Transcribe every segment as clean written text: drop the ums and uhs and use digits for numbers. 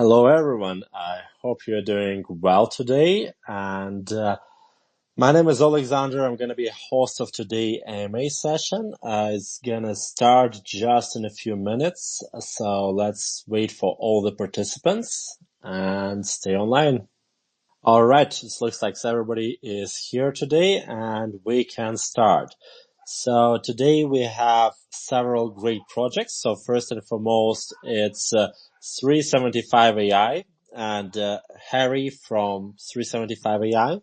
Hello, everyone. I hope you're doing well today. And my name is Alexander. I'm going to be a host of today's AMA session. It's going to start just in a few minutes. So let's wait for all the participants and stay online. All right. It looks like everybody is here today and we can start. So today we have several great projects. So first and foremost, it's 375 AI and Harry from 375 AI.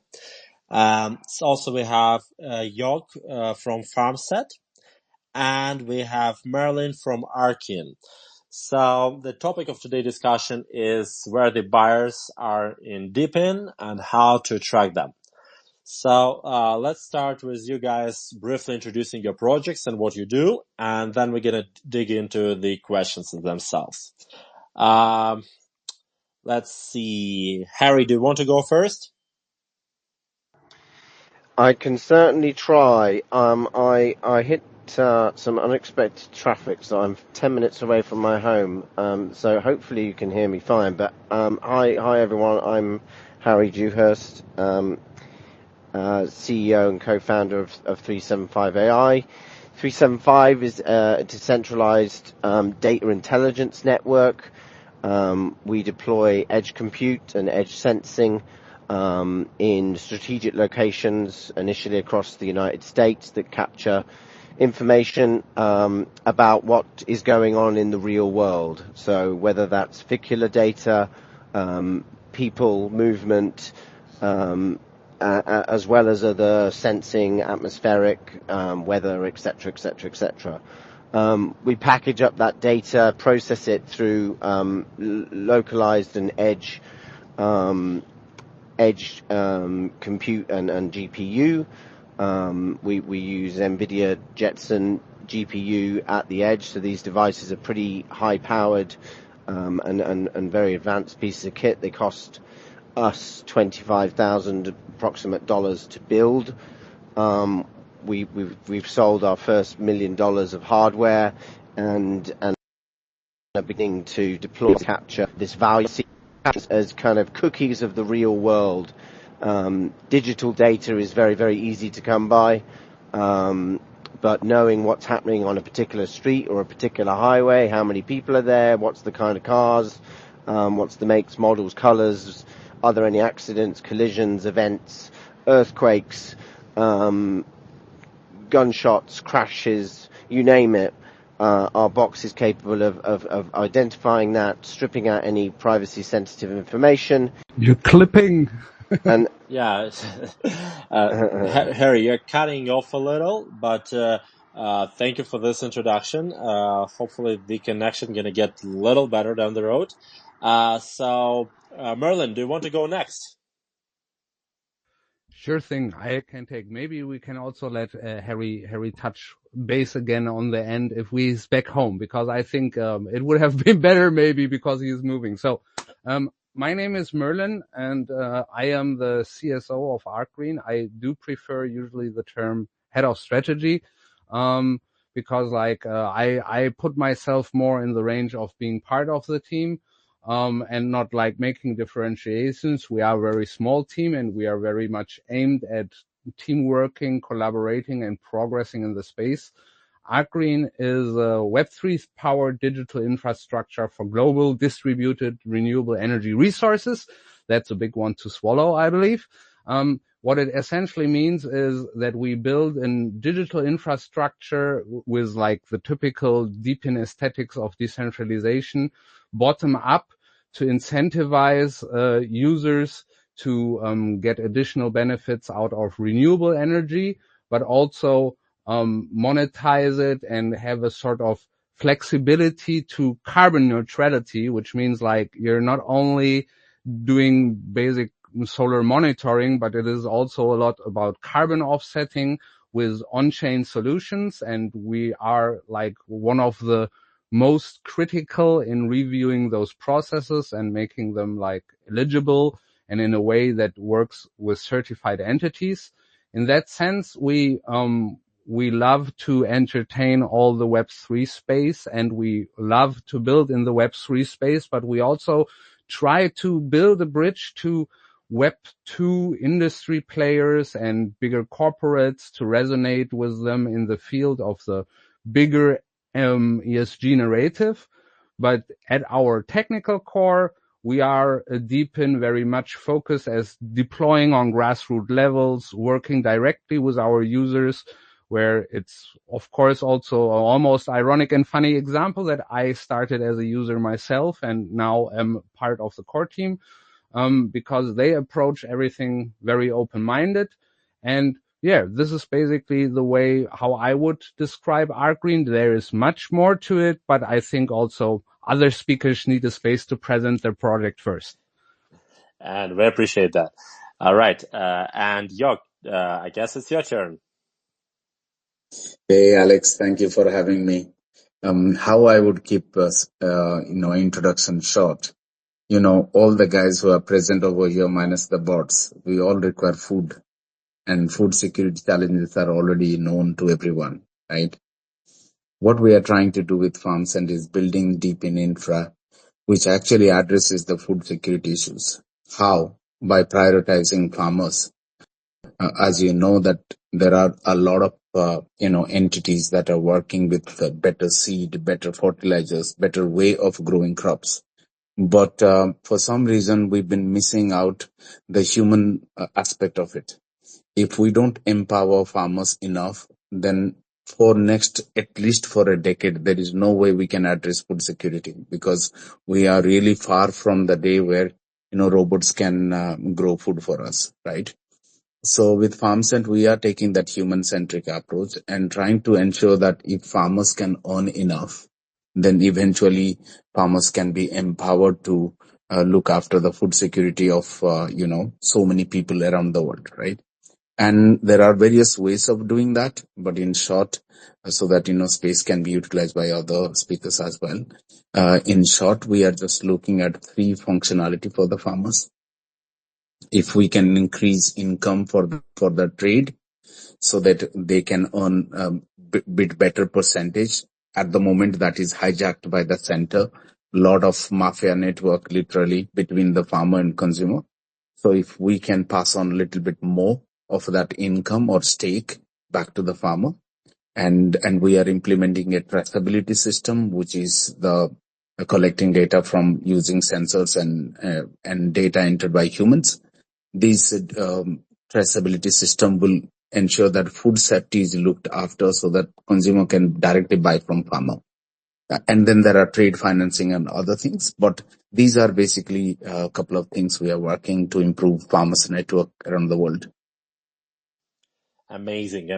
So also we have Yog from FarmSet, and we have Merlin from Arkin. So the topic of today's discussion is where the buyers are in DePIN and how to track them. So let's start with you guys briefly introducing your projects and what you do, and then we're going to dig into the questions themselves. Let's see. Harry, do you want to go first? I can certainly try. I hit some unexpected traffic, so I'm 10 minutes away from my home. So hopefully you can hear me fine. But hi everyone. I'm Harry Dewhurst, CEO and co-founder of 375 AI. 375 is a decentralized data intelligence network. We deploy edge compute and edge sensing in strategic locations, initially across the United States, that capture information about what is going on in the real world. So whether that's vehicular data, people movement, as well as other sensing, atmospheric, weather, etc., etc., etc. We package up that data, process it through localized and edge compute and GPU. We use NVIDIA Jetson GPU at the edge, so these devices are pretty high-powered and very advanced pieces of kit. They cost us $25,000 approximate dollars to build. We've sold our first $1 million of hardware and are beginning to deploy, capture this value as kind of cookies of the real world. Digital data is very, very easy to come by, but knowing what's happening on a particular street or a particular highway, how many people are there, what's the kind of cars, what's the makes, models, colors, are there any accidents, collisions, events, earthquakes, gunshots, crashes, you name it. Our box is capable of identifying that, stripping out any privacy-sensitive information. You're clipping. And Yeah, Harry, you're cutting off a little, but thank you for this introduction. Hopefully the connection gonna get a little better down the road. So Merlin, do you want to go next? Sure thing. I can take. Maybe we can also let Harry touch base again on the end if he's back home, because I think it would have been better maybe because he's moving. So my name is Merlin, and I am the CSO of ArcGreen. I do prefer usually the term head of strategy, because I put myself more in the range of being part of the team, and not like making differentiations. We are a very small team, and we are very much aimed at team working, collaborating, and progressing in the space. ArcGreen is a Web3 powered digital infrastructure for global distributed renewable energy resources. That's a big one to swallow, I believe. What it essentially means is that we build a digital infrastructure with like the typical DePIN aesthetics of decentralization, bottom up, to incentivize users to get additional benefits out of renewable energy, but also monetize it and have a sort of flexibility to carbon neutrality, which means like you're not only doing basic solar monitoring, but it is also a lot about carbon offsetting with on-chain solutions. And we are like one of the most critical in reviewing those processes and making them like eligible and in a way that works with certified entities. In that sense, we love to entertain all the Web3 space, and we love to build in the Web3 space, but we also try to build a bridge to Web2 industry players and bigger corporates to resonate with them in the field of the bigger ESG narrative. But at our technical core, we are a DePIN very much focused as deploying on grassroots levels, working directly with our users, where it's, of course, also an almost ironic and funny example that I started as a user myself and now am part of the core team, because they approach everything very open-minded. And yeah, this is basically the way how I would describe ArcGreen. There is much more to it, but I think also other speakers need a space to present their project first. And we appreciate that. All right. And Jörg, I guess it's your turn. Hey, Alex, thank you for having me. How I would keep, introduction short. All the guys who are present over here minus the bots, we all require food, and food security challenges are already known to everyone, right? What we are trying to do with FarmSend is building deep in infra, which actually addresses the food security issues. How? By prioritizing farmers. As you know that there are a lot of entities that are working with better seed, better fertilizers, better way of growing crops. But for some reason, we've been missing out the human aspect of it. If we don't empower farmers enough, then at least for a decade, there is no way we can address food security, because we are really far from the day where, robots can grow food for us, right? So with FarmSend, we are taking that human-centric approach and trying to ensure that if farmers can earn enough, then eventually farmers can be empowered to look after the food security of, so many people around the world, right? And there are various ways of doing that, but in short, so that, space can be utilized by other speakers as well. In short, we are just looking at 3 functionality for the farmers. If we can increase income for the trade so that they can earn bit better percentage. At the moment, that is hijacked by the center. Lot of mafia network literally between the farmer and consumer. So if we can pass on a little bit more of that income or stake back to the farmer, and we are implementing a traceability system, which is the collecting data from using sensors and data entered by humans. This traceability system will ensure that food safety is looked after so that consumer can directly buy from farmer. And then there are trade financing and other things, but these are basically a couple of things we are working to improve farmers network around the world. Amazing.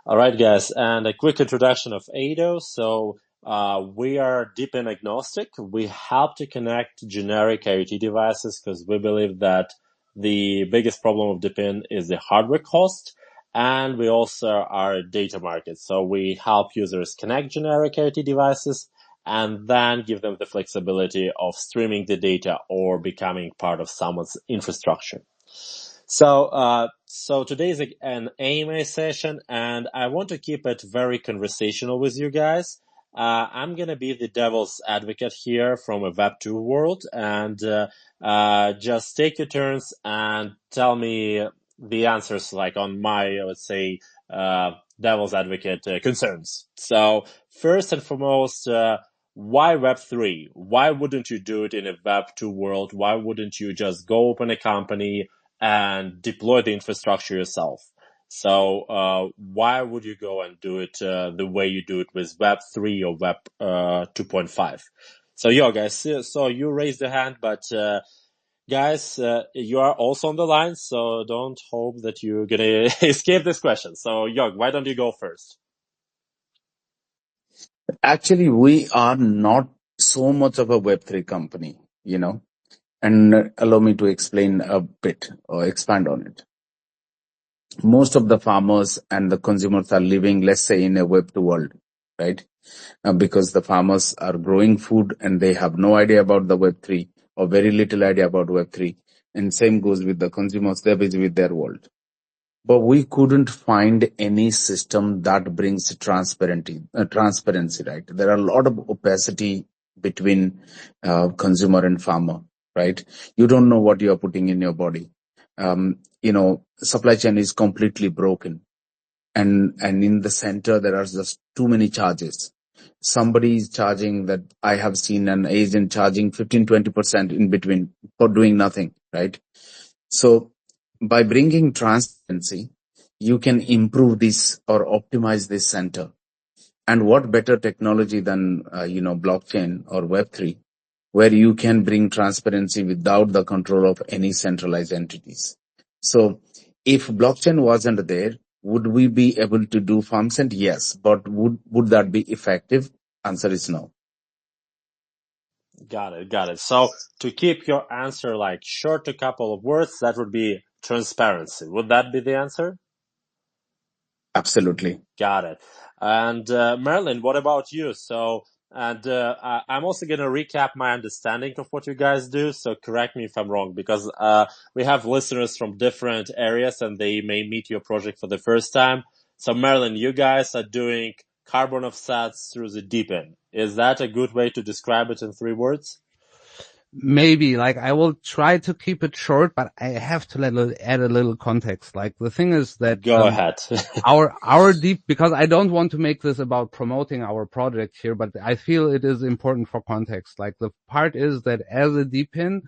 All right, guys, and a quick introduction of ADO. So we are DePIN agnostic. We help to connect generic IoT devices because we believe that the biggest problem of DePIN is the hardware cost. And we also are a data market. So we help users connect generic IoT devices and then give them the flexibility of streaming the data or becoming part of someone's infrastructure. So today is an AMA session, and I want to keep it very conversational with you guys. I'm gonna be the devil's advocate here from a Web2 world, and just take your turns and tell me the answers, like on my, let's say, devil's advocate concerns. So first and foremost, why Web3? Why wouldn't you do it in a Web2 world? Why wouldn't you just go open a company and deploy the infrastructure yourself? So why would you go and do it the way you do it with Web 3 or Web 2.5? So yo, guys, so you raised your hand, but guys, you are also on the line, so don't hope that you're gonna escape this question. So Jörg, why don't you go first? Actually, we are not so much of a Web3 company, and allow me to explain a bit or expand on it. Most of the farmers and the consumers are living, let's say, in a Web2 world, right? Because the farmers are growing food and they have no idea about the Web3 or very little idea about Web3. And same goes with the consumers, they're busy with their world. But we couldn't find any system that brings transparency, right? There are a lot of opacity between consumer and farmer, right? You don't know what you are putting in your body. Supply chain is completely broken, and in the center there are just too many charges. Somebody is charging that I have seen an agent charging 15-20% in between for doing nothing, right? So by bringing transparency, you can improve this or optimize this center. And what better technology than blockchain or Web3, where you can bring transparency without the control of any centralized entities. So if blockchain wasn't there, would we be able to do FarmCent? Yes, but would that be effective? Answer is no. Got it. So to keep your answer like short, a couple of words, that would be transparency. Would that be the answer? Absolutely. Got it. And Marilyn, what about you? So, and I'm also going to recap my understanding of what you guys do. So correct me if I'm wrong, because we have listeners from different areas and they may meet your project for the first time. So Marilyn, you guys are doing carbon offsets through the DePIN. Is that a good way to describe it in 3 words? Maybe, like, I will try to keep it short, but I have to add a little context. Like, the thing is that Go ahead. our deep, because I don't want to make this about promoting our project here, but I feel it is important for context. Like, the part is that as a DePIN,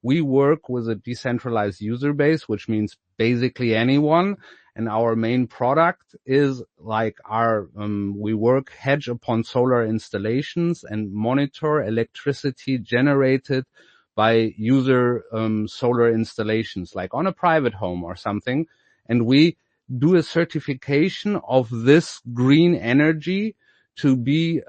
we work with a decentralized user base, which means basically anyone. And our main product is like we hedge upon solar installations and monitor electricity generated by user solar installations, like on a private home or something. And we do a certification of this green energy to be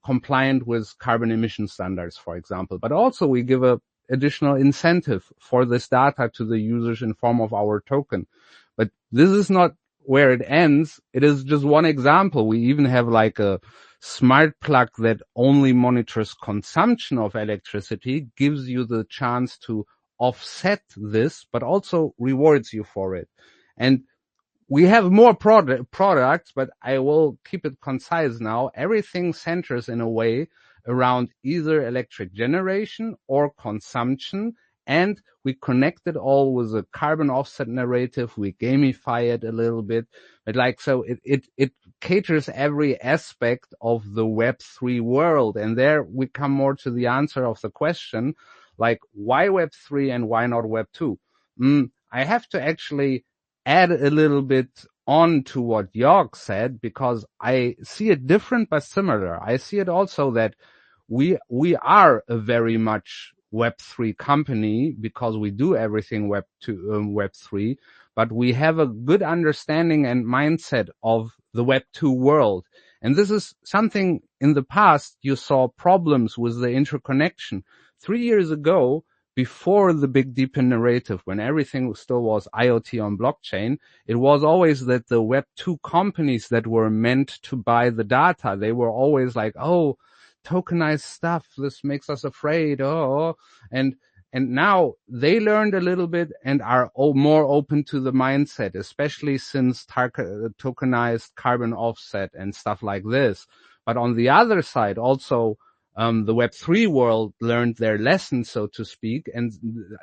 compliant with carbon emission standards, for example. But also we give a additional incentive for this data to the users in form of our token. But this is not where it ends. It is just one example. We even have like a smart plug that only monitors consumption of electricity, gives you the chance to offset this, but also rewards you for it. And we have more products, but I will keep it concise now. Everything centers in a way around either electric generation or consumption, and we connect it all with a carbon offset narrative. We gamify it a little bit, but like, so it caters every aspect of the Web3 world. And there we come more to the answer of the question, like, why Web3 and why not Web2? I have to actually add a little bit on to what Jörg said, because I see it different but similar. I see it also that we are a very much Web3 company because we do everything Web3, but we have a good understanding and mindset of the Web2 world. And this is something in the past you saw problems with the interconnection. 3 years ago, before the big DePIN narrative, when everything still was IoT on blockchain, it was always that the Web2 companies that were meant to buy the data, they were always like, oh, tokenized stuff, this makes us afraid. And now they learned a little bit and are more open to the mindset, especially since tokenized carbon offset and stuff like this. But on the other side, also, the Web3 world learned their lesson, so to speak, and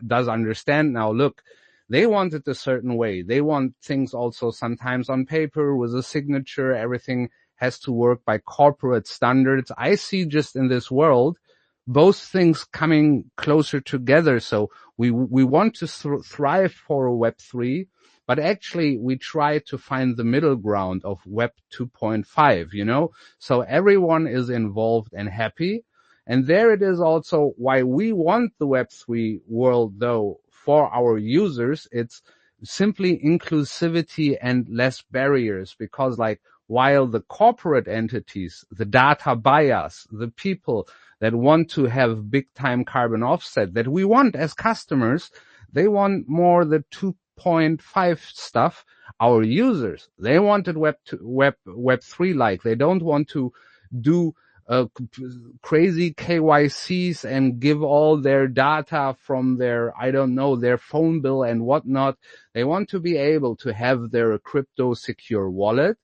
does understand now, look, they want it a certain way. They want things also sometimes on paper with a signature. Everything has to work by corporate standards. I see just in this world, both things coming closer together. So we want to thrive for Web3, but actually we try to find the middle ground of Web 2.5, so everyone is involved and happy. And there it is also why we want the Web3 world, though, for our users. It's simply inclusivity and less barriers, because like, while the corporate entities, the data buyers, the people that want to have big time carbon offset that we want as customers, they want more the 2.5 stuff. Our users, they wanted Web3 like. They don't want to do crazy KYCs and give all their data from their, I don't know, their phone bill and whatnot. They want to be able to have their crypto secure wallet.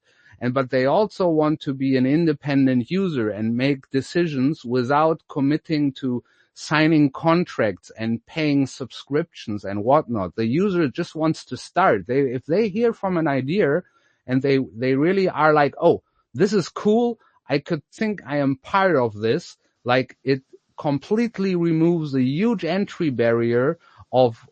but they also want to be an independent user and make decisions without committing to signing contracts and paying subscriptions and whatnot. The user just wants to start. If they hear from an idea and they really are like, oh, this is cool, I could think I am part of this, like it completely removes a huge entry barrier of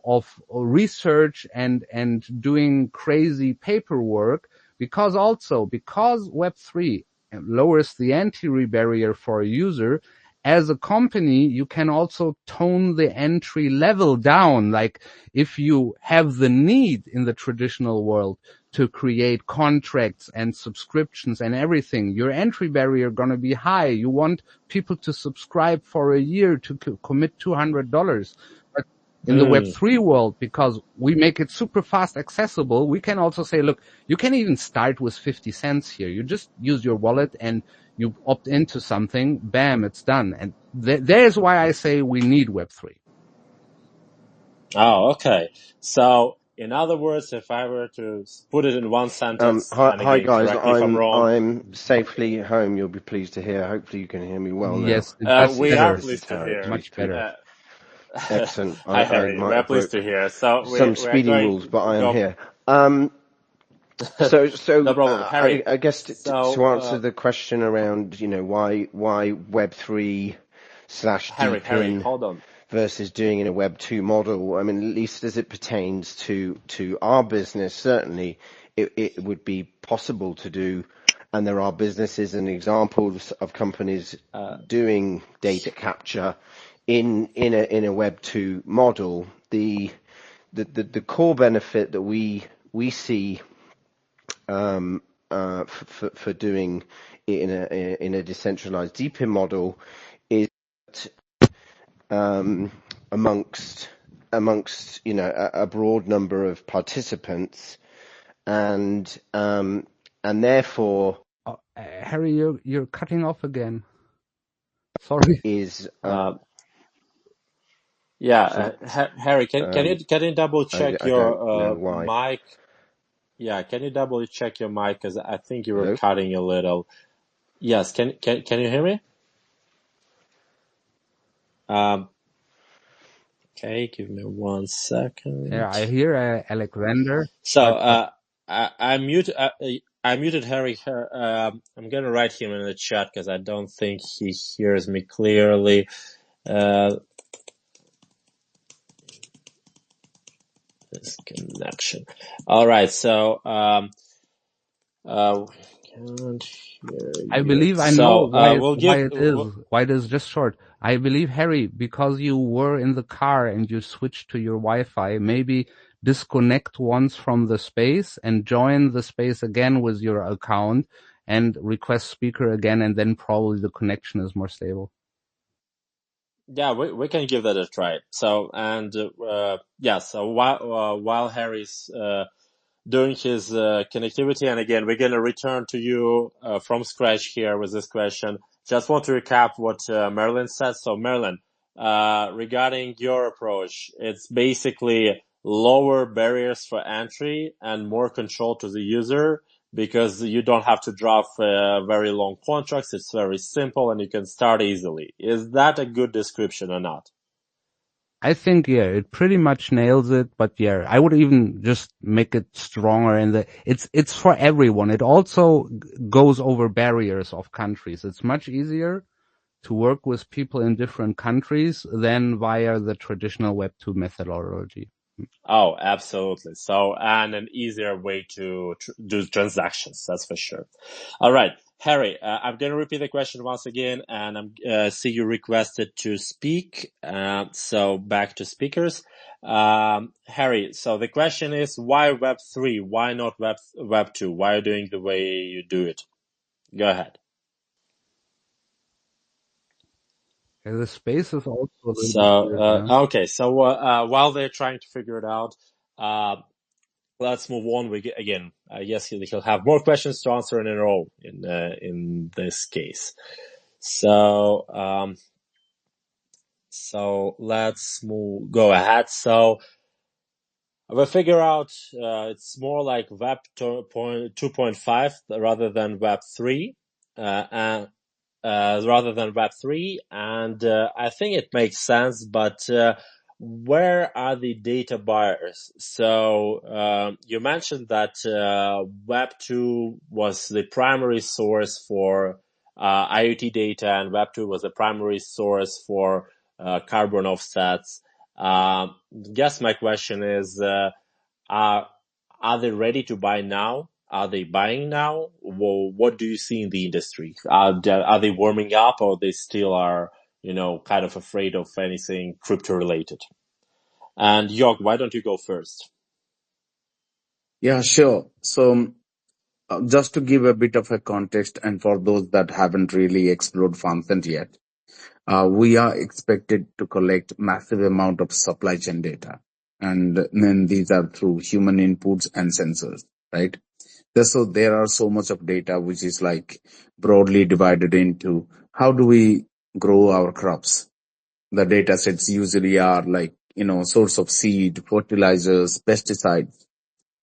research and doing crazy paperwork, because Web3 lowers the entry barrier for a user. As a company, you can also tone the entry level down. Like if you have the need in the traditional world to create contracts and subscriptions and everything, your entry barrier going to be high. You want people to subscribe for a year to commit $200. But in the Web3 world, because we make it super fast accessible, we can also say, look, you can even start with 50 cents here. You just use your wallet and you opt into something, bam, it's done. And there's why I say we need Web3. Oh, okay. So, in other words, if I were to put it in one sentence, and Hi again, guys, correct me if I'm wrong. I'm safely home. You'll be pleased to hear. Hopefully, you can hear me well now. Yes, that's we better. are pleased to hear. Much better. Excellent. Hi, I Harry. might We are have pleased broke to hear. So some we're speedy going rules, but I am go. here. No problem, Harry. I guess to So, answer the question around, why Web3 / Harry, DePIN hold on. versus doing in a Web 2 model. I mean, at least as it pertains to our business, certainly it would be possible to do, and there are businesses and examples of companies doing data capture in a Web 2 model. The core benefit that we see for doing it in a decentralized DePIN model is amongst a broad number of participants, and therefore Harry, you're cutting off again. Sorry. is Harry, can you double check I your don't know why. mic? Yeah, can you double check your mic, because I think you were Hello? cutting a little. Yes, can you hear me? Okay, give me 1 second. Yeah, I hear Alexander. So I muted Harry. I'm gonna write him in the chat because I don't think he hears me clearly. This connection. All right, so can't hear I you. believe I know So why we'll why give. it is. Why it is just short. I believe, Harry, because you were in the car and you switched to your Wi-Fi, maybe disconnect once from the space and join the space again with your account and request speaker again, and then probably the connection is more stable. Yeah, we can give that a try. So so while Harry's doing his connectivity, and again, we're going to return to you from scratch here with this question. Just want to recap what Marilyn said. So Marilyn, regarding your approach, it's basically lower barriers for entry and more control to the user, because you don't have to draft very long contracts. It's very simple and you can start easily. Is that a good description or not? I think, yeah, it pretty much nails it, but yeah, I would even just make it stronger it's for everyone. It also goes over barriers of countries. It's much easier to work with people in different countries than via the traditional Web 2 methodology. Oh, absolutely. So, and an easier way to do transactions, that's for sure. All right, Harry, I'm going to repeat the question once again, and I'm see you requested to speak. So back to speakers. Harry, so the question is, why Web3? Why not Web 2? Why are you doing the way you do it? Go ahead. Yeah, the space is also a little So, bit weird, yeah. okay. So, while they're trying to figure it out, let's move on. Again, yes, he'll have more questions to answer in a row in this case. So let's go ahead. So We figure out it's more like Web 2.5 rather than Web 3, and and I think it makes sense. But where are the data buyers? So you mentioned that Web 2 was the primary source for IoT data, and Web 2 was the primary source for carbon offsets. Guess my question is, are are they ready to buy now? Are they buying now? Well, what do you see in the industry? Are they warming up, or they still are, kind of afraid of anything crypto related? And Jörg, why don't you go first? Yeah, sure. So, just to give a bit of a context, and for those that haven't really explored Farmcent yet, we are expected to collect massive amount of supply chain data, and then these are through human inputs and sensors, right? So there are so much of data which is like broadly divided into how do we grow our crops. The data sets usually are like, source of seed, fertilizers, pesticides,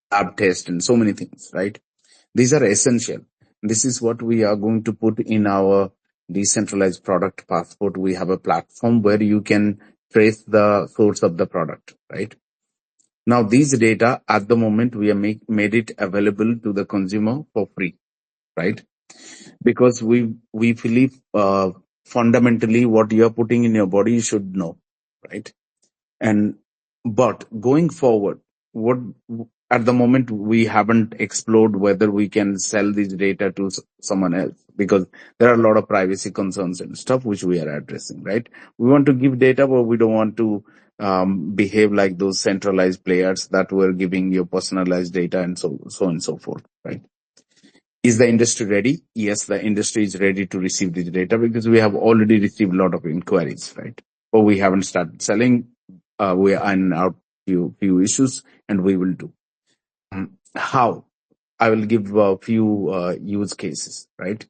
lab test, and so many things, right? These are essential. This is what we are going to put in our decentralized product passport. We have a platform where you can trace the source of the product, right? Now, these data at the moment we have made it available to the consumer for free, right? Because we believe fundamentally what you are putting in your body you should know, right? And but going forward, what at the moment we haven't explored whether we can sell this data to someone else, because there are a lot of privacy concerns and stuff which we are addressing, right? We want to give data, but we don't want to behave like those centralized players that were giving you personalized data and so on and so forth, right? Is the industry ready? Yes, the industry is ready to receive this data because we have already received a lot of inquiries, right? But we haven't started selling. We are in our few issues, and we will do. How? I will give a few use cases, right?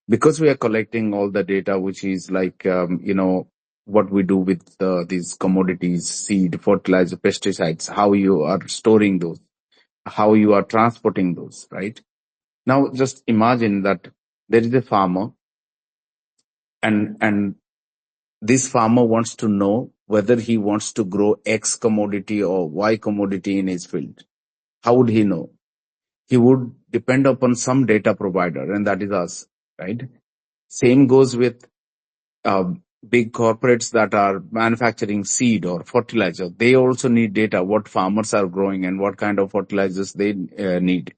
Because we are collecting all the data, which is like, what we do with these commodities, seed, fertilizer, pesticides, how you are storing those, how you are transporting those, right? Now, just imagine that there is a farmer, and this farmer wants to know whether he wants to grow X commodity or Y commodity in his field. How would he know? He would depend upon some data provider, and that is us, right? Same goes with uh, big corporates that are manufacturing seed or fertilizer. They also need data, what farmers are growing and what kind of fertilizers they need.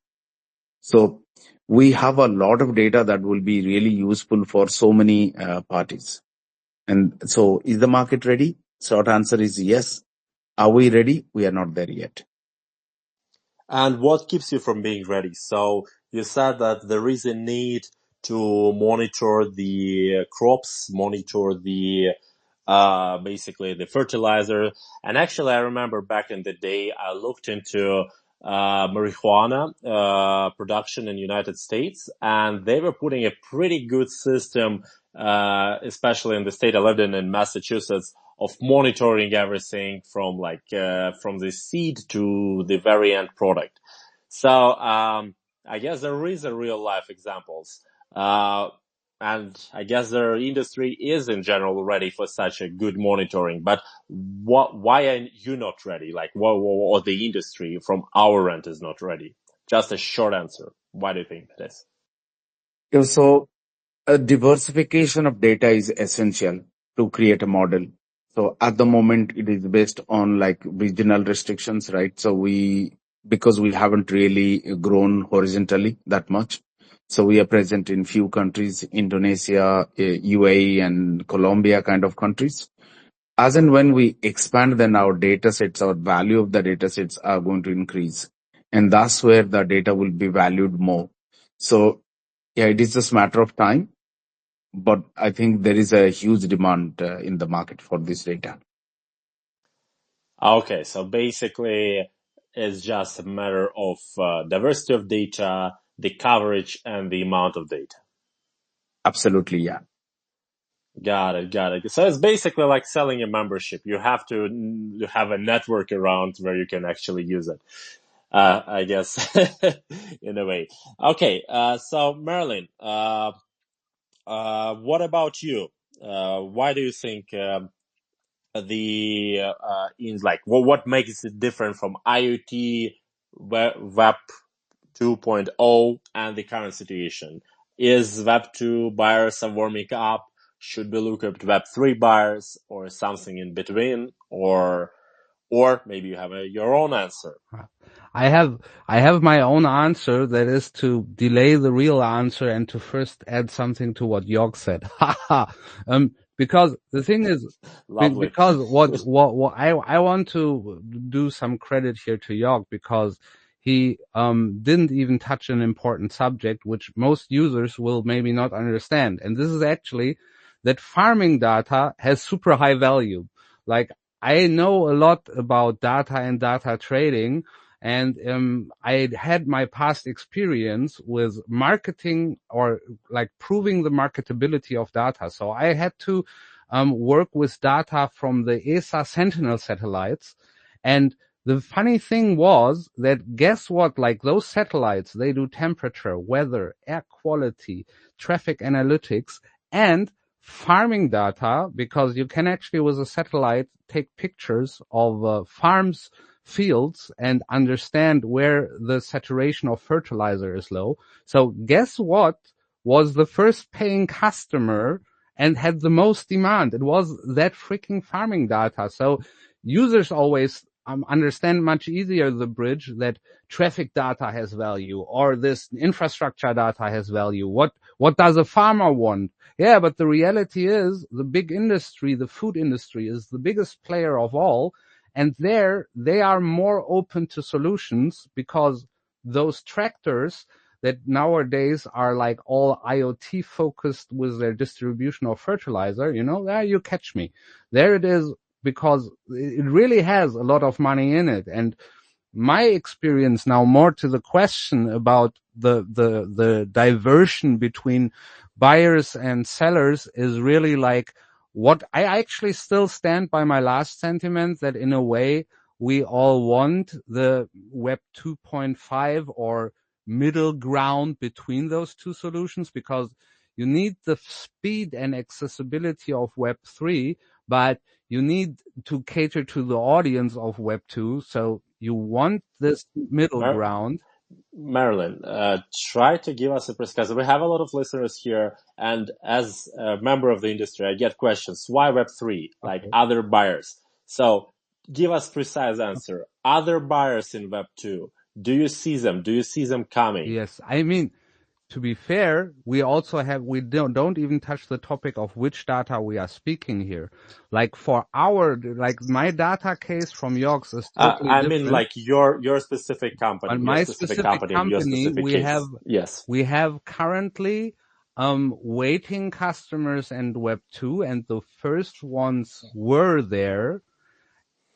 So we have a lot of data that will be really useful for so many parties. And so is the market ready? Short answer is yes. Are we ready? We are not there yet. And what keeps you from being ready? So you said that there is a need to monitor the crops, monitor the basically the fertilizer. And actually, I remember back in the day, I looked into marijuana production in the United States, and they were putting a pretty good system, especially in the state I lived in Massachusetts, of monitoring everything from from the seed to the very end product. So I guess there is a real life examples. And I guess their industry is in general ready for such a good monitoring. But why are you not ready? Like, or the industry from our end is not ready? Just a short answer. Why do you think that is? Yeah, so a diversification of data is essential to create a model. So at the moment, it is based on like regional restrictions, right? So because we haven't really grown horizontally that much. So we are present in few countries, Indonesia, UAE and Colombia kind of countries. As and when we expand, then our data sets, our value of the data sets are going to increase. And that's where the data will be valued more. So yeah, it is just a matter of time, but I think there is a huge demand in the market for this data. Okay, so basically, it's just a matter of diversity of data, the coverage, and the amount of data. Absolutely, yeah. Got it. So it's basically like selling a membership. You have to have a network around where you can actually use it. I guess in a way. Okay. So Marilyn, what about you? Why do you think in like what makes it different from IoT, Web 2.0, and the current situation? Is Web 2 buyers are warming up? Should we look at Web 3 buyers or something in between? Or maybe you have your own answer. I have my own answer, that is to delay the real answer and to first add something to what Jörg said. Because the thing is, Lovely. because what I want to do some credit here to Jörg, because he didn't even touch an important subject which most users will maybe not understand. And this is actually that farming data has super high value. Like, I know a lot about data and data trading, and I had my past experience with marketing, or like proving the marketability of data. So I had to work with data from the ESA Sentinel satellites. And the funny thing was that, guess what? Like, those satellites, they do temperature, weather, air quality, traffic analytics, and farming data, because you can actually with a satellite take pictures of farms, fields, and understand where the saturation of fertilizer is low. So guess what was the first paying customer and had the most demand? It was that freaking farming data. So users always understand much easier the bridge that traffic data has value, or this infrastructure data has value. What does a farmer want? Yeah, but the reality is the big industry, the food industry, is the biggest player of all. And there they are more open to solutions, because those tractors that nowadays are like all IoT focused with their distribution of fertilizer, there you catch me. There it is, because it really has a lot of money in it. And my experience now, more to the question about the diversion between buyers and sellers, is really like, what I actually still stand by my last sentiment, that in a way we all want the Web 2.5 or middle ground between those two solutions, because you need the speed and accessibility of Web 3, but you need to cater to the audience of Web 2. So you want this middle ground. Marilyn, try to give us a perspective. We have a lot of listeners here, and as a member of the industry, I get questions. Why Web3? Like other buyers. So give us precise answer. Other buyers in Web2. Do you see them? Do you see them coming? Yes, I mean, to be fair, we don't even touch the topic of which data we are speaking here. Like my data case from Jörg's is totally different. I mean, like your specific company, On my specific company, your specific case. We have currently waiting customers and Web 2, and the first ones were there.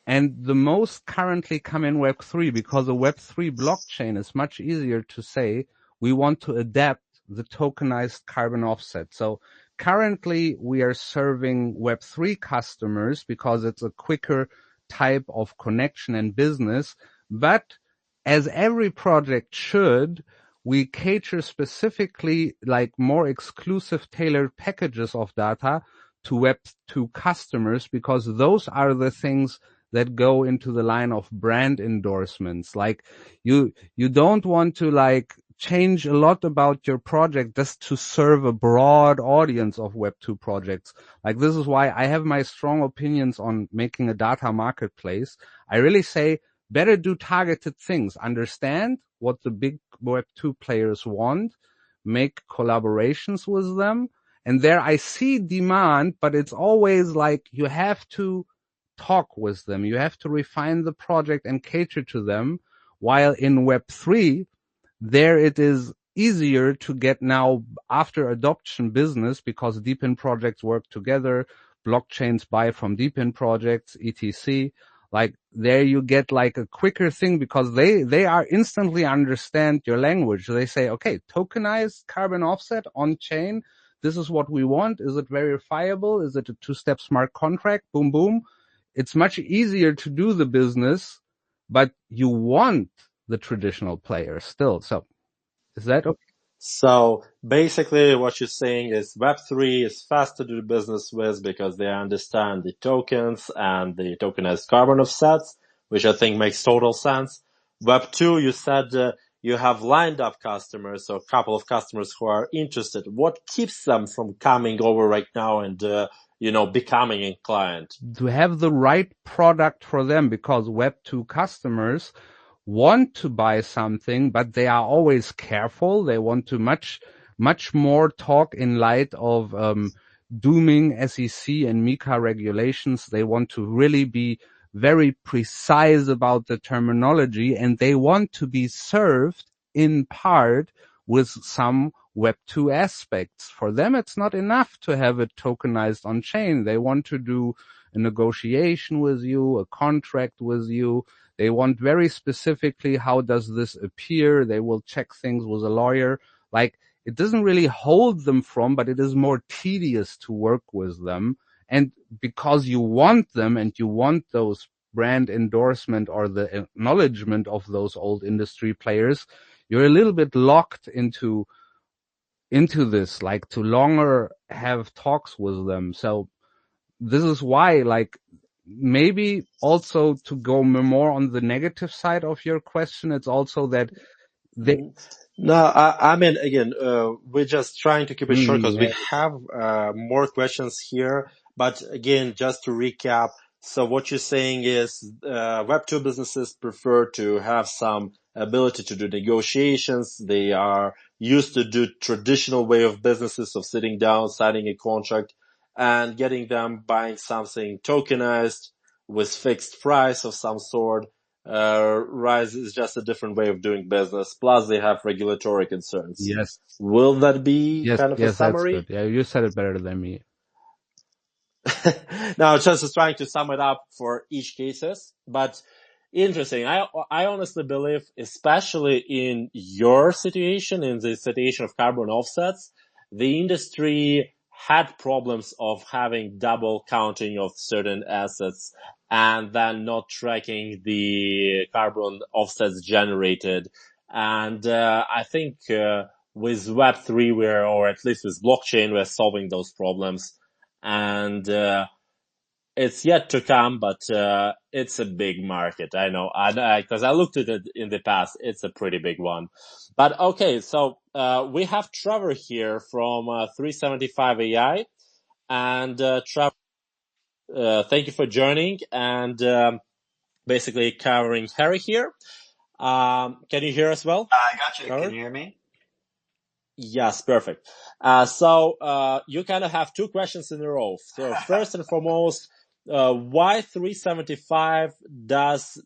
And the most currently come in Web 3, because a Web 3 blockchain is much easier to say, we want to adapt the tokenized carbon offset. So currently we are serving Web 3 customers because it's a quicker type of connection and business. But as every project should, we cater specifically like more exclusive tailored packages of data to Web 2 customers, because those are the things that go into the line of brand endorsements. Like, you don't want to like change a lot about your project just to serve a broad audience of Web 2 projects. Like, this is why I have my strong opinions on making a data marketplace. I really say better do targeted things. Understand what the big Web 2 players want, make collaborations with them. And there I see demand, but it's always like you have to talk with them. You have to refine the project and cater to them. While in Web 3, there it is easier to get now after adoption business, because DePIN projects work together, blockchains buy from DePIN projects, etc. Like, there you get like a quicker thing, because they are instantly understand your language. They say, okay, tokenized carbon offset on chain, this is what we want. Is it verifiable? Is it a two-step smart contract? Boom, boom. It's much easier to do the business, but you want the traditional players still. So is that okay? So basically what you're saying is Web3 is fast to do business with because they understand the tokens and the tokenized carbon offsets, which I think makes total sense. Web2, you said you have lined up customers, so a couple of customers who are interested. What keeps them from coming over right now and, becoming a client? To have the right product for them, because Web2 customers want to buy something, but they are always careful. They want to much more talk in light of dooming SEC and MiCA regulations. They want to really be very precise about the terminology, and they want to be served in part with some Web2 aspects. For them, it's not enough to have it tokenized on chain. They want to do a negotiation with you, a contract with you. They want very specifically, how does this appear? They will check things with a lawyer. Like, it doesn't really hold them from, but it is more tedious to work with them. And because you want them and you want those brand endorsement or the acknowledgement of those old industry players, you're a little bit locked into this, like to longer have talks with them. So this is why, like, maybe also to go more on the negative side of your question, it's also that they, No, I mean, again, we're just trying to keep it short because we have more questions here. But again, just to recap, so what you're saying is Web2 businesses prefer to have some ability to do negotiations. They are used to do traditional way of businesses of sitting down, signing a contract, and getting them buying something tokenized with fixed price of some sort. Rise is just a different way of doing business. Plus, they have regulatory concerns. yes, Will that be kind of a yes, that's summary? good. Yeah, you said it better than me. Now, just trying to sum it up for each cases, but interesting. I honestly believe, especially in your situation, in the situation of carbon offsets, the industry had problems of having double counting of certain assets and then not tracking the carbon offsets generated. And I think with Web3, or at least with blockchain, we're solving those problems. And it's yet to come, but it's a big market. I know, because I looked at it in the past. It's a pretty big one. But okay, so we have Trevor here from 375 AI, and Trevor, thank you for joining and basically covering Harry here. Can you hear us well? I got you. Trevor? Can you hear me? Yes, perfect. So you kind of have two questions in a row. So first and foremost, why 375 does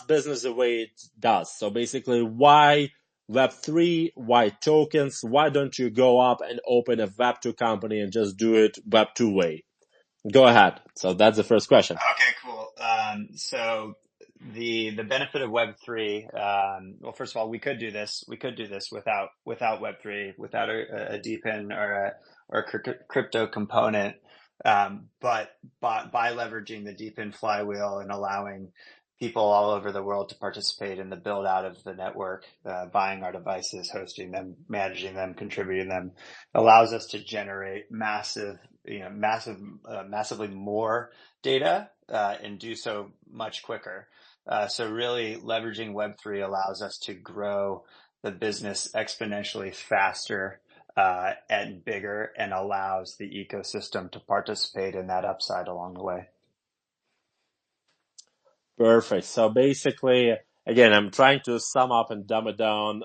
business the way it does? So basically, why Web3? Why tokens? Why don't you go up and open a Web2 company and just do it Web2 way? Go ahead. So that's the first question. Okay, cool. So the benefit of Web3, well, first of all, we could do this without Web3, without a DePIN or a crypto component. But by leveraging the DePIN flywheel and allowing people all over the world to participate in the build out of the network, buying our devices, hosting them, managing them, contributing them, allows us to generate massively more data, and do so much quicker. So really leveraging Web3 allows us to grow the business exponentially faster, and bigger, and allows the ecosystem to participate in that upside along the way. Perfect. So basically, again, I'm trying to sum up and dumb it down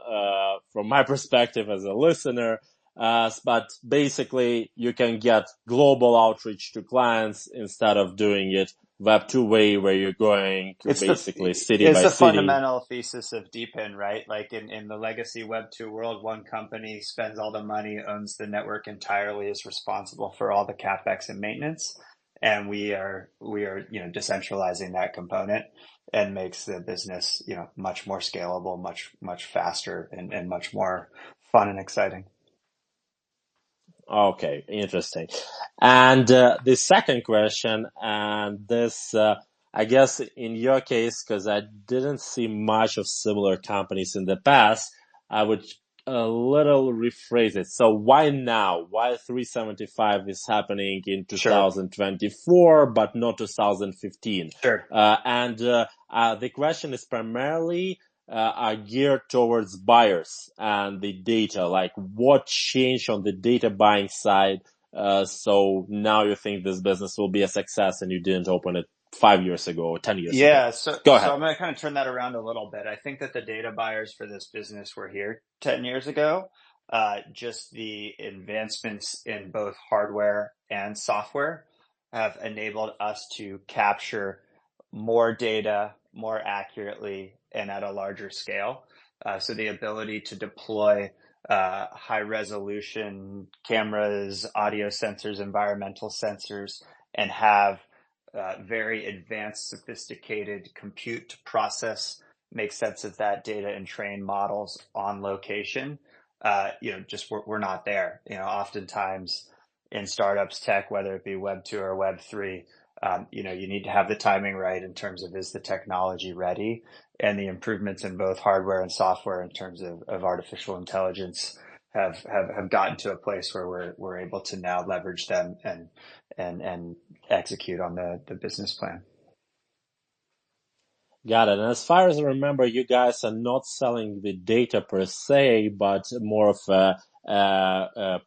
from my perspective as a listener. But basically, you can get global outreach to clients instead of doing it Web2 way, where you're going city by city. It's the fundamental thesis of DePIN, right? Like in the legacy Web2 world, one company spends all the money, owns the network entirely, is responsible for all the CapEx and maintenance. And we are, decentralizing that component, and makes the business, much more scalable, much faster, and much more fun and exciting. Okay, interesting. And the second question, and this, I guess in your case, because I didn't see much of similar companies in the past, I would a little rephrase it. So why now? Why 375 is happening in Sure. 2024, but not 2015? Sure. The question is primarily are geared towards buyers and the data, like what changed on the data buying side. So now you think this business will be a success and you didn't open it 5 years ago or 10 years ago. Yeah, so Go so ahead. I'm going to kind of turn that around a little bit. I think that the data buyers for this business were here 10 years ago. Just the advancements in both hardware and software have enabled us to capture more data more accurately and at a larger scale. So the ability to deploy high resolution cameras, audio sensors, environmental sensors, and have very advanced, sophisticated compute to process, make sense of that data and train models on location. Just we're not there. Oftentimes in startups tech, whether it be Web 2 or Web 3, you need to have the timing right in terms of is the technology ready, and the improvements in both hardware and software in terms of artificial intelligence have gotten to a place where we're able to now leverage them and execute on the business plan. Got it. And as far as I remember, you guys are not selling the data per se, but more of a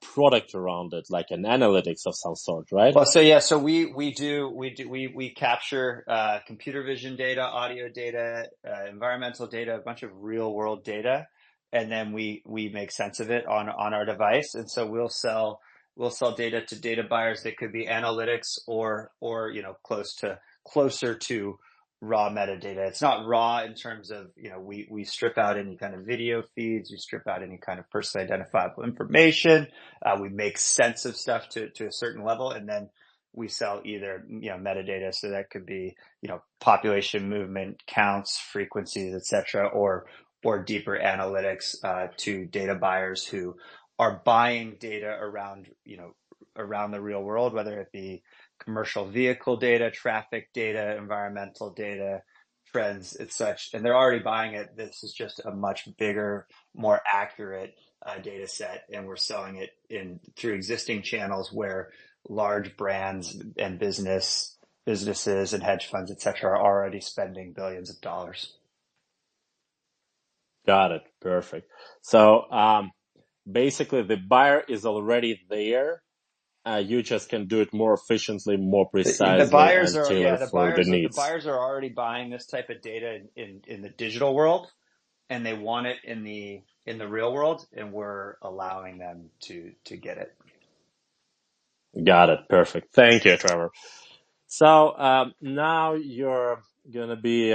product around it, like an analytics of some sort, right? Well, so we capture computer vision data, audio data, environmental data, a bunch of real world data, and then we make sense of it on our device. And so we'll sell data to data buyers that could be analytics or closer to raw metadata. It's not raw in terms of, we strip out any kind of video feeds, we strip out any kind of personally identifiable information. We make sense of stuff to a certain level, and then we sell either, metadata. So that could be, population movement counts, frequencies, etc., or deeper analytics, to data buyers who are buying data around the real world, whether it be commercial vehicle data, traffic data, environmental data, trends, and such. And they're already buying it. This is just a much bigger, more accurate data set, and we're selling it through existing channels where large brands and businesses and hedge funds, etc., are already spending billions of dollars. Got it. Perfect. So basically, the buyer is already there. You just can do it more efficiently, more precisely, The buyers and are tailor for the the needs. buyers are already buying this type of data in the digital world, and they want it in the real world, and we're allowing them to get it. Got it. Perfect. Thank you, Trevor. So now you're gonna be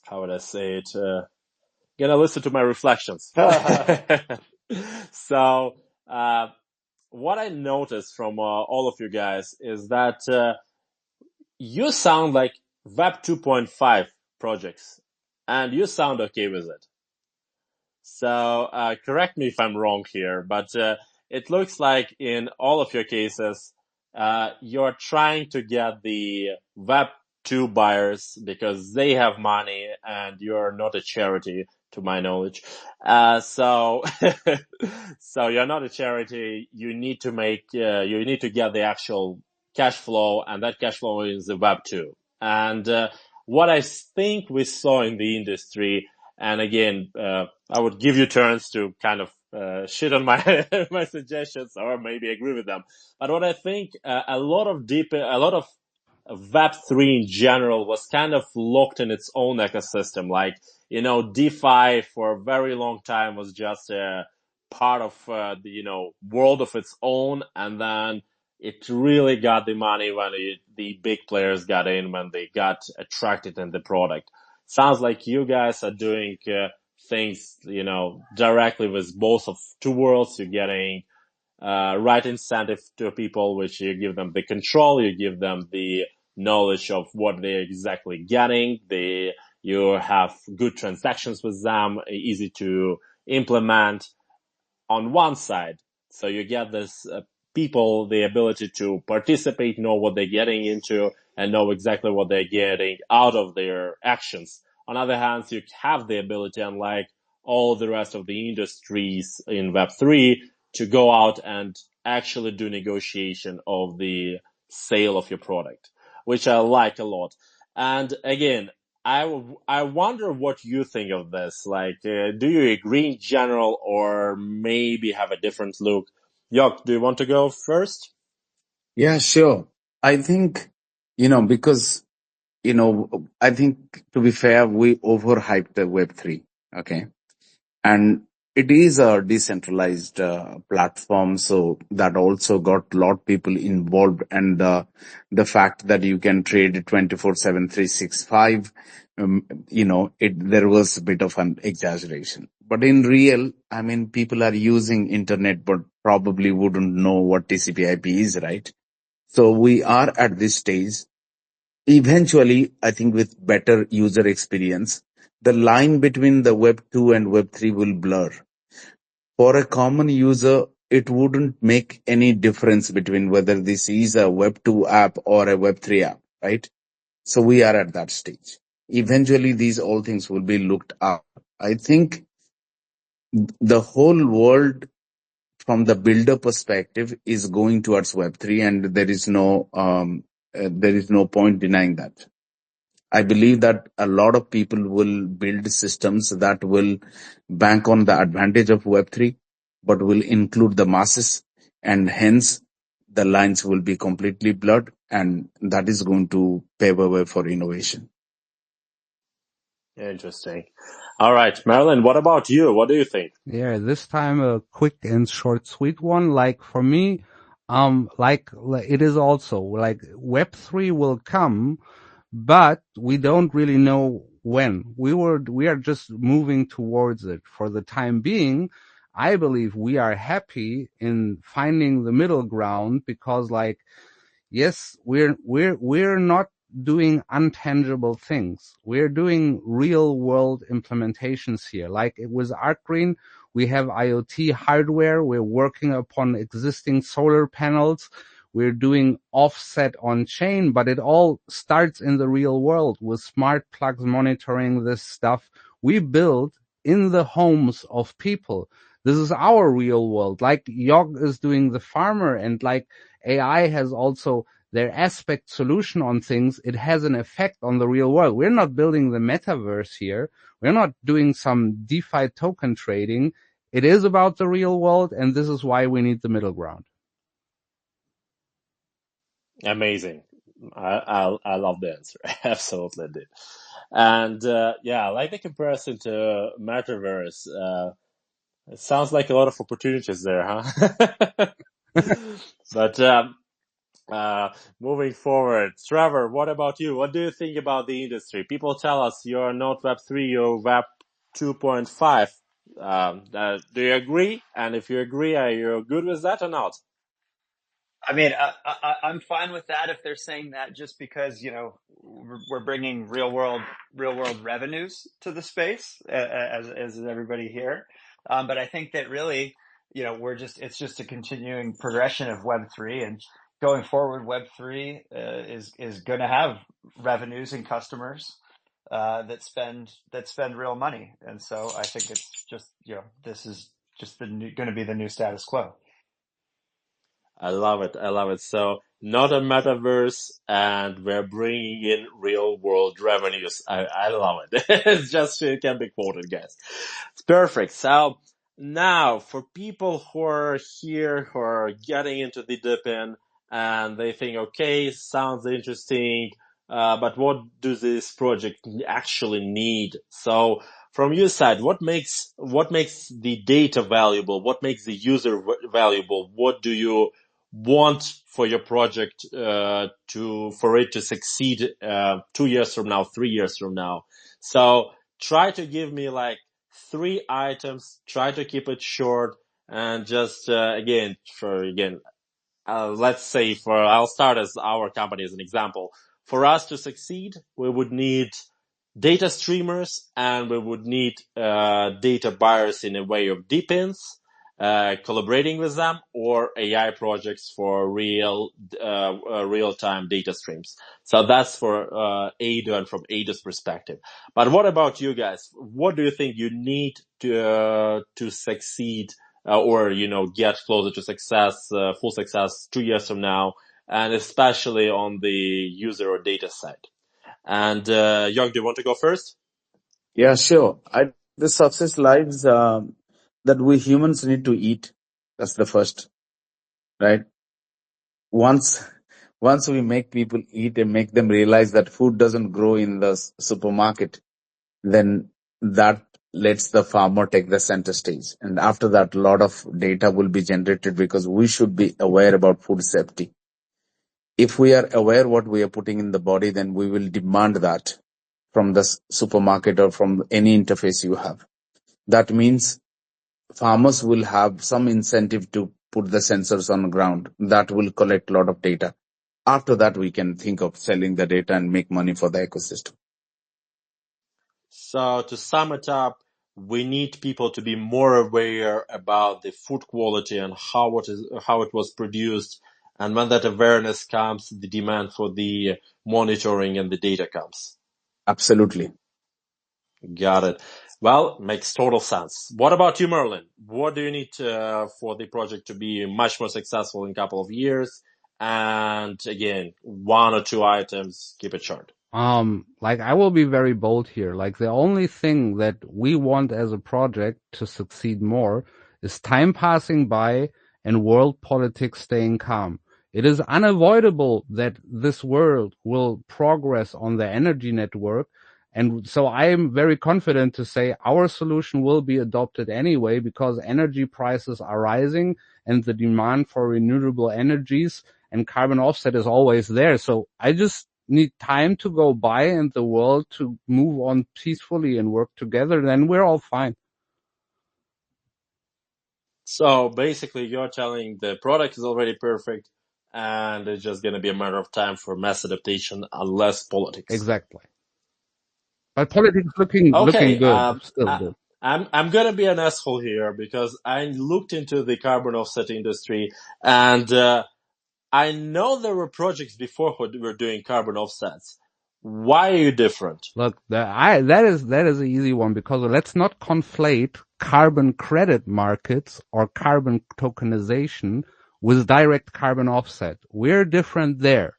how would I say it? Gonna listen to my reflections. So what I noticed from all of you guys is that you sound like Web 2.5 projects, and you sound okay with it. So correct me if I'm wrong here, but it looks like in all of your cases, you're trying to get the Web 2 buyers because they have money and you're not a charity, to my knowledge. So you're not a charity. You need to get the actual cash flow, and that cash flow is the Web 2. And what I think we saw in the industry, and again, I would give you turns to kind of shit on my my suggestions or maybe agree with them. But what I think a lot of Web3 in general was kind of locked in its own ecosystem. Like, DeFi for a very long time was just a part of the world of its own, and then it really got the money when the big players got in, when they got attracted in the product. Sounds like you guys are doing things, directly with both of two worlds. You're getting right incentive to people, which you give them the control, you give them the knowledge of what they're exactly getting. You have good transactions with them, easy to implement on one side. So you get this people the ability to participate, know what they're getting into, and know exactly what they're getting out of their actions. On the other hand, you have the ability, unlike all the rest of the industries in Web3, to go out and actually do negotiation of the sale of your product, which I like a lot. And again, I wonder what you think of this. Like, do you agree in general, or maybe have a different look? Jörg, do you want to go first? Yeah, sure. I think, because, I think to be fair, we overhyped the Web3. Okay. And it is a decentralized platform, so that also got a lot of people involved. And the fact that you can trade 24/7, 365, there was a bit of an exaggeration. But in real, I mean, people are using internet, but probably wouldn't know what TCP/IP is, right? So we are at this stage. Eventually, I think with better user experience, the line between the Web 2 and Web 3 will blur. For a common user, it wouldn't make any difference between whether this is a Web 2 app or a Web 3 app, right? So we are at that stage. Eventually, these all things will be looked up. I think the whole world from the builder perspective is going towards Web 3, and there is no point denying that. I believe that a lot of people will build systems that will bank on the advantage of Web3, but will include the masses, and hence the lines will be completely blurred, and that is going to pave a way for innovation. Interesting. All right, Marilyn, what about you? What do you think? Yeah, this time a quick and short, sweet one. Like for me, like it is also like Web3 will come, but we don't really know when. We are just moving towards it. For the time being, I believe we are happy in finding the middle ground because like, yes, we're not doing untangible things. We're doing real world implementations here. Like with ArtGreen, we have IoT hardware. We're working upon existing solar panels. We're doing offset on chain, but it all starts in the real world with smart plugs monitoring this stuff we build in the homes of people. This is our real world. Like Jörg is doing the farmer, and like AI has also their aspect solution on things. It has an effect on the real world. We're not building the metaverse here. We're not doing some DeFi token trading. It is about the real world, and this is why we need the middle ground. Amazing. I love the answer. Absolutely did. And yeah, I like the comparison to Metaverse. It sounds like a lot of opportunities there, huh? But moving forward, Trevor, what about you? What do you think about the industry? People tell us you're not Web 3, you're Web 2.5. Do you agree? And if you agree, are you good with that or not? I mean, I'm fine with that if they're saying that just because, we're bringing real world revenues to the space as everybody here. But I think that really, it's just a continuing progression of Web3, and going forward, Web3 is going to have revenues and customers that spend real money. And so I think it's just, this is just going to be the new status quo. I love it. I love it. So not a metaverse, and we're bringing in real world revenues. I love it. It's just, it can be quoted, guys. It's perfect. So now for people who are here, who are getting into the DePIN, and they think, okay, sounds interesting, but what does this project actually need? So from your side, what makes the data valuable? What makes the user valuable? What do you want for your project for it to succeed 2 years from now, 3 years from now? So try to give me like 3 items. Try to keep it short, and just let's say I'll start as our company as an example. For us to succeed, we would need data streamers, and we would need data buyers in a way of DePINs, collaborating with them, or AI projects for real-time data streams. So that's for Ada and from Ada's perspective. But what about you guys? What do you think you need to succeed or get closer to success, full success 2 years from now, and especially on the user or data side? And Jörg, do you want to go first? Yeah, sure. The success lies that we humans need to eat. That's the first, right? Once once we make people eat and make them realize that food doesn't grow in the supermarket, then that lets the farmer take the center stage. And after that, a lot of data will be generated because we should be aware about food safety. If we are aware what we are putting in the body, then we will demand that from the supermarket or from any interface you have. That means farmers will have some incentive to put the sensors on the ground that will collect a lot of data. After that, we can think of selling the data and make money for the ecosystem. So to sum it up, we need people to be more aware about the food quality and how it was produced. And when that awareness comes, the demand for the monitoring and the data comes. Absolutely. Got it. Well, makes total sense. What about you, Merlin? What do you need for the project to be much more successful in a couple of years? And again, 1 or 2 items, keep it short. Like I will be very bold here. Like the only thing that we want as a project to succeed more is time passing by and world politics staying calm. It is unavoidable that this world will progress on the energy network. And so I am very confident to say our solution will be adopted anyway because energy prices are rising and the demand for renewable energies and carbon offset is always there. So I just need time to go by and the world to move on peacefully and work together, then we're all fine. So basically, you're telling the product is already perfect, and it's just going to be a matter of time for mass adaptation, less politics. Exactly. But politics looking Okay, good, still good. I'm going to be an asshole here because I looked into the carbon offset industry, and I know there were projects before who were doing carbon offsets. Why are you different? Look, that is an easy one because let's not conflate carbon credit markets or carbon tokenization with direct carbon offset. We're different there.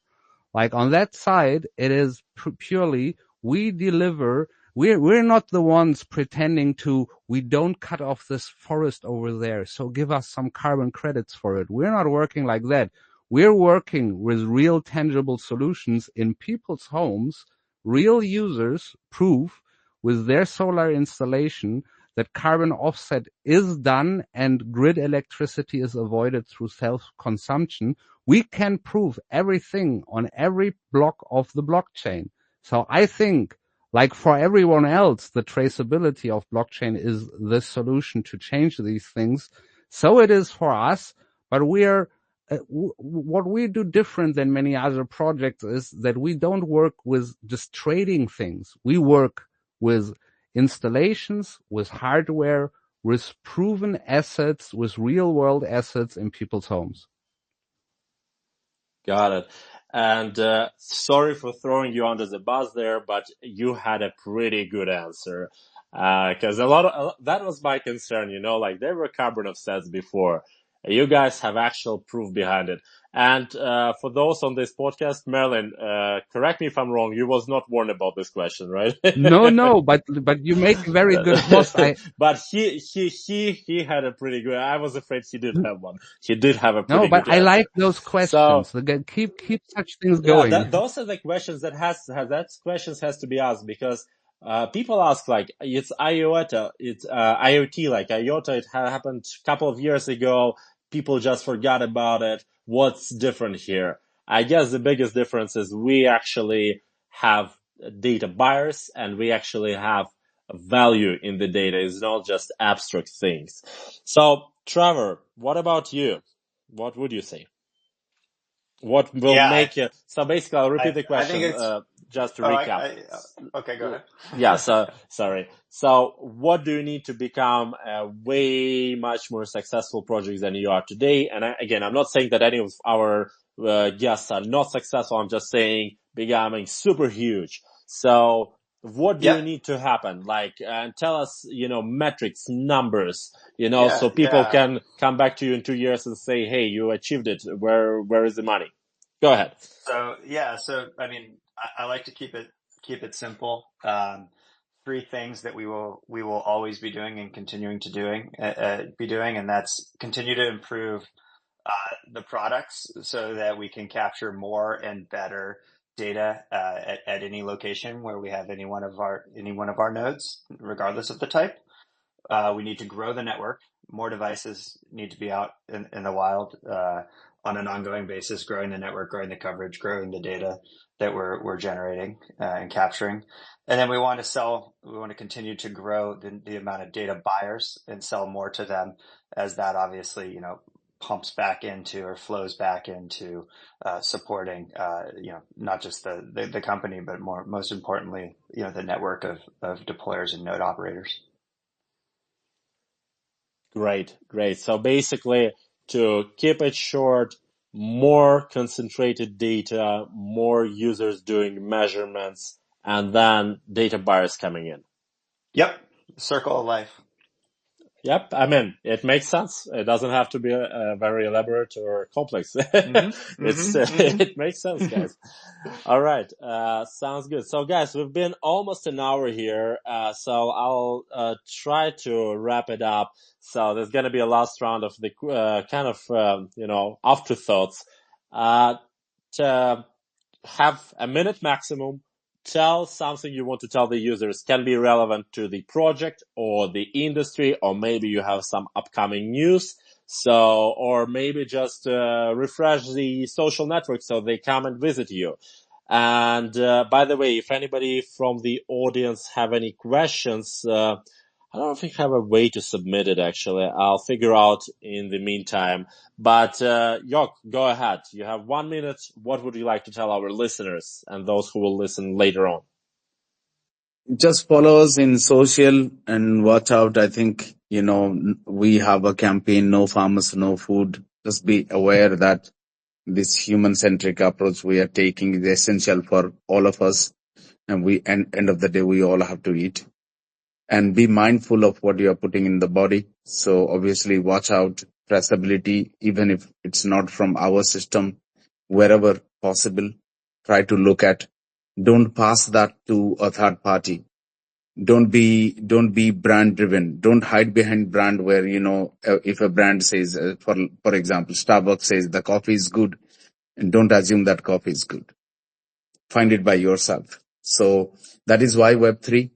Like on that side, it is purely we deliver. We're not the ones pretending to. We don't cut off this forest over there, so give us some carbon credits for it. We're not working like that. We're working with real tangible solutions in people's homes. Real users prove with their solar installation that carbon offset is done and grid electricity is avoided through self-consumption. We can prove everything on every block of the blockchain. So I think, like for everyone else, the traceability of blockchain is the solution to change these things. So it is for us, but what we do different than many other projects is that we don't work with just trading things. We work with installations, with hardware, with proven assets, with real world assets in people's homes. Got it. And sorry for throwing you under the bus there, but you had a pretty good answer. Because that was my concern, like there were carbon offsets before. You guys have actual proof behind it. And for those on this podcast, Merlin, correct me if I'm wrong, you was not warned about this question, right? No, but you make a very good post. But he had a pretty good. I was afraid he did have one. He did have a pretty No, but good I answer. like those questions. So Keep such things going. yeah, those are the questions that questions has to be asked because people ask like it's IoT like IOTA. It happened a couple of years ago. People just forgot about it. What's different here? I guess the biggest difference is we actually have data buyers and we actually have value in the data. It's not just abstract things. So Trevor, what about you? What would you say? What will Yeah, make it? So basically, I'll repeat the I think question. it's just to Oh, recap. Okay, go ahead. Yeah, so sorry. So what do you need to become a way much more successful project than you are today? And again, I'm not saying that any of our guests are not successful. I'm just saying becoming super huge. So what do you Yep. need to happen? Like, tell us, metrics, numbers, so people Yeah. can come back to you in 2 years and say, hey, you achieved it. Where is the money? Go ahead. So I mean, I like to keep it simple. Three things that we will always be doing and continuing to be doing, and that's continue to improve the products so that we can capture more and better data at any location where we have any one of our nodes, regardless of the type. We need to grow the network. More devices need to be out in the wild on an ongoing basis, growing the network, growing the coverage, growing the data that we're generating and capturing. And then we want to continue to grow the amount of data buyers and sell more to them, as that obviously, pumps back into or flows back into supporting, not just the company, but most importantly, the network of deployers and node operators. Great, great. So basically, to keep it short, more concentrated data, more users doing measurements, and then data buyers coming in. Yep. Circle of life. Yep, I mean, it makes sense. It doesn't have to be very elaborate or complex. It makes sense, guys. All right, sounds good. So, guys, we've been almost an hour here, so I'll try to wrap it up. So, there's going to be a last round of the kind of afterthoughts. To have a minute maximum. Tell something you want to tell the users. Can be relevant to the project or the industry, or maybe you have some upcoming news. So, or maybe just refresh the social network so they come and visit you. And by the way, if anybody from the audience have any questions, I don't think I have a way to submit it actually. I'll figure out in the meantime. But Jörg, go ahead. You have 1 minute. What would you like to tell our listeners and those who will listen later on? Just follow us in social and watch out. I think, we have a campaign, no farmers, no food. Just be aware that this human-centric approach we are taking is essential for all of us. And end of the day, we all have to eat. And be mindful of what you are putting in the body. So obviously watch out traceability, even if it's not from our system, wherever possible, try to look at. Don't pass that to a third party. Don't be brand driven. Don't hide behind brand where, if a brand says, for example, Starbucks says the coffee is good, and don't assume that coffee is good. Find it by yourself. So that is why Web3,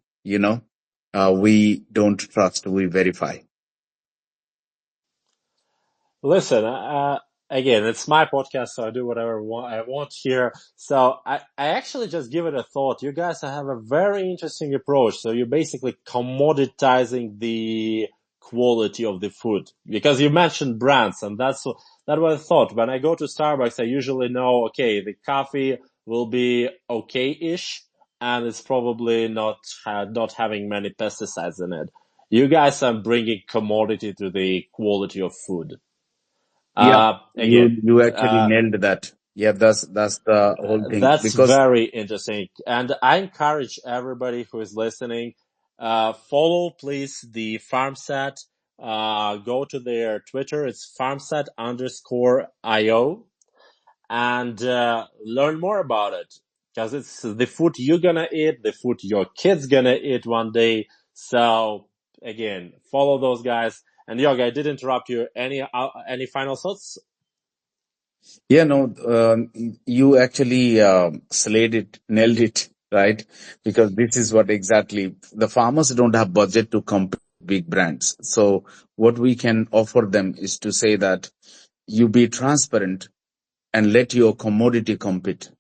we don't trust, we verify. Listen, again, it's my podcast, so I do whatever I want here. So I actually just give it a thought. You guys have a very interesting approach. So you're basically commoditizing the quality of the food because you mentioned brands, and that was I thought. When I go to Starbucks, I usually know, okay, the coffee will be okay-ish, and it's probably not having many pesticides in it. You guys are bringing commodity to the quality of food. Yeah, Again, you actually nailed that. Yeah, that's the whole thing. that's Because very interesting. And I encourage everybody who is listening, follow please the FarmSet. Go to their Twitter. It's FarmSet_IO and, learn more about it. Cause it's the food you're gonna eat, the food your kids gonna eat one day. So again, follow those guys. And Yoga, I did interrupt you. Any final thoughts? yeah, no, you actually nailed it, right? Because this is what exactly the farmers don't have budget to compete with big brands. So what we can offer them is to say that you be transparent and let your commodity compete.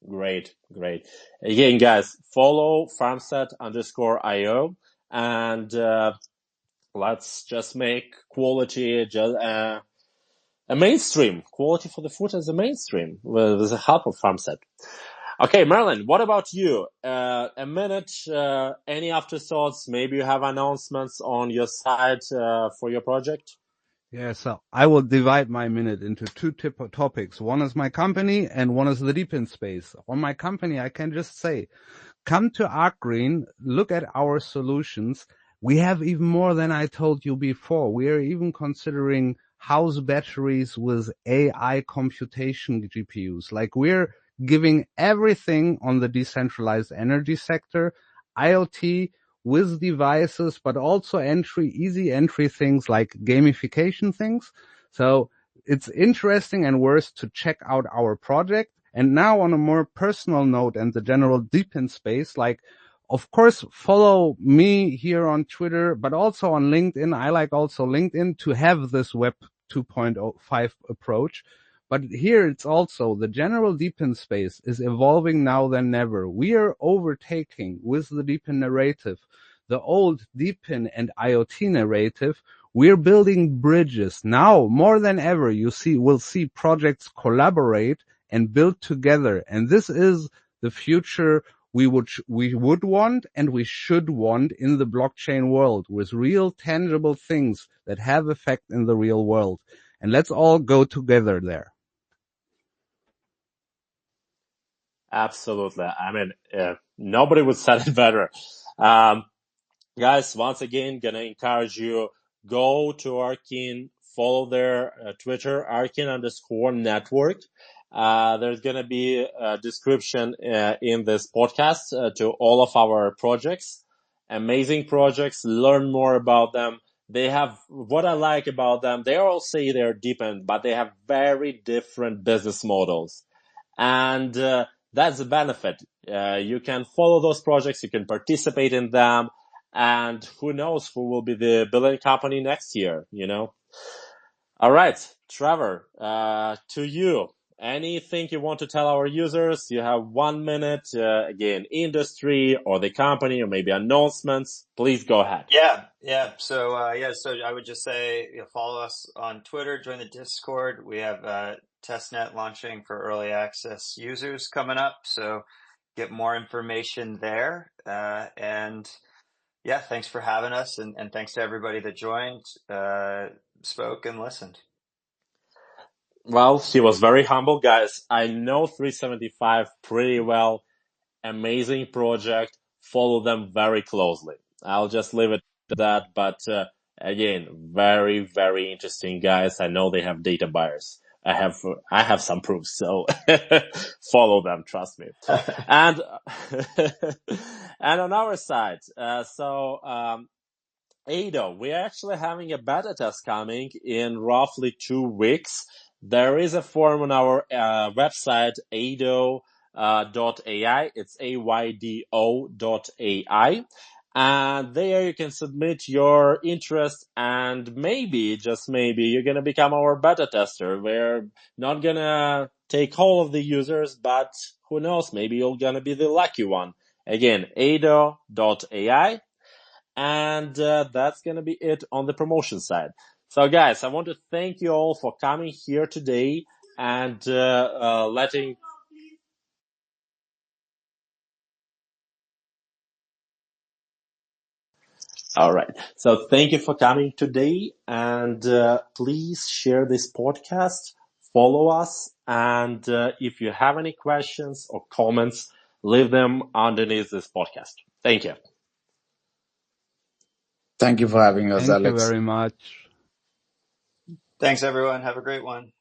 Great, great. Again, guys, follow farmset_IO and let's just make quality mainstream. Quality for the food is a mainstream with the help of FarmSet. Okay, Merlin, what about you? A minute, any afterthoughts? Maybe you have announcements on your side for your project? Yeah, so I will divide my minute into two topics. One is my company and one is the DePIN space. On my company, I can just say, come to ArcGreen, look at our solutions. We have even more than I told you before. We are even considering house batteries with AI computation GPUs. Like we're giving everything on the decentralized energy sector, IoT with devices, but also easy entry things like gamification things. So it's interesting and worth to check out our project. And now on a more personal note and the general DePIN space, like, of course, follow me here on Twitter, but also on LinkedIn. I like also LinkedIn to have this Web 2.5 approach. But here it's also the general DePIN space is evolving now than never. We are overtaking with the DePIN narrative, the old DePIN and IoT narrative. We're building bridges now more than ever. We'll see projects collaborate and build together. And this is the future we would want and we should want in the blockchain world, with real tangible things that have effect in the real world. And let's all go together there. Absolutely. I mean, nobody would say it better. Guys, once again, gonna encourage you, go to Arkin, follow their Twitter, Arkin_network. There's gonna be a description in this podcast to all of our projects. Amazing projects. Learn more about them. They have, what I like about them, they all say they're DePIN, but they have very different business models. And that's the benefit. You can follow those projects, you can participate in them, and who knows who will be the billion company next year, you know? All right, Trevor, to you. Anything you want to tell our users? You have 1 minute. Again, industry or the company or maybe announcements. Please go ahead. Yeah. So I would just say, follow us on Twitter, join the Discord. We have testnet launching for early access users coming up. So get more information there. And yeah, thanks for having us. And thanks to everybody that joined, spoke and listened. Well, she was very humble, guys. I know 375 pretty well. Amazing project. Follow them very closely. I'll just leave it at that. But again, very, very interesting guys. I know they have data buyers. I have some proofs, so follow them. Trust me. And and on our side, Ado, we're actually having a beta test coming in roughly 2 weeks. There is a form on our website, ado.ai. It's AYDO.ai. And there you can submit your interest and maybe, just maybe, you're going to become our beta tester. We're not going to take all of the users, but who knows, maybe you're going to be the lucky one. Again, ado.ai. And that's going to be it on the promotion side. So guys, I want to thank you all for coming here today and letting... All right. So thank you for coming today, and please share this podcast, follow us, and if you have any questions or comments, leave them underneath this podcast. Thank you. Thank you for having us, Thank you Alex. very much. Thanks, everyone. Have a great one.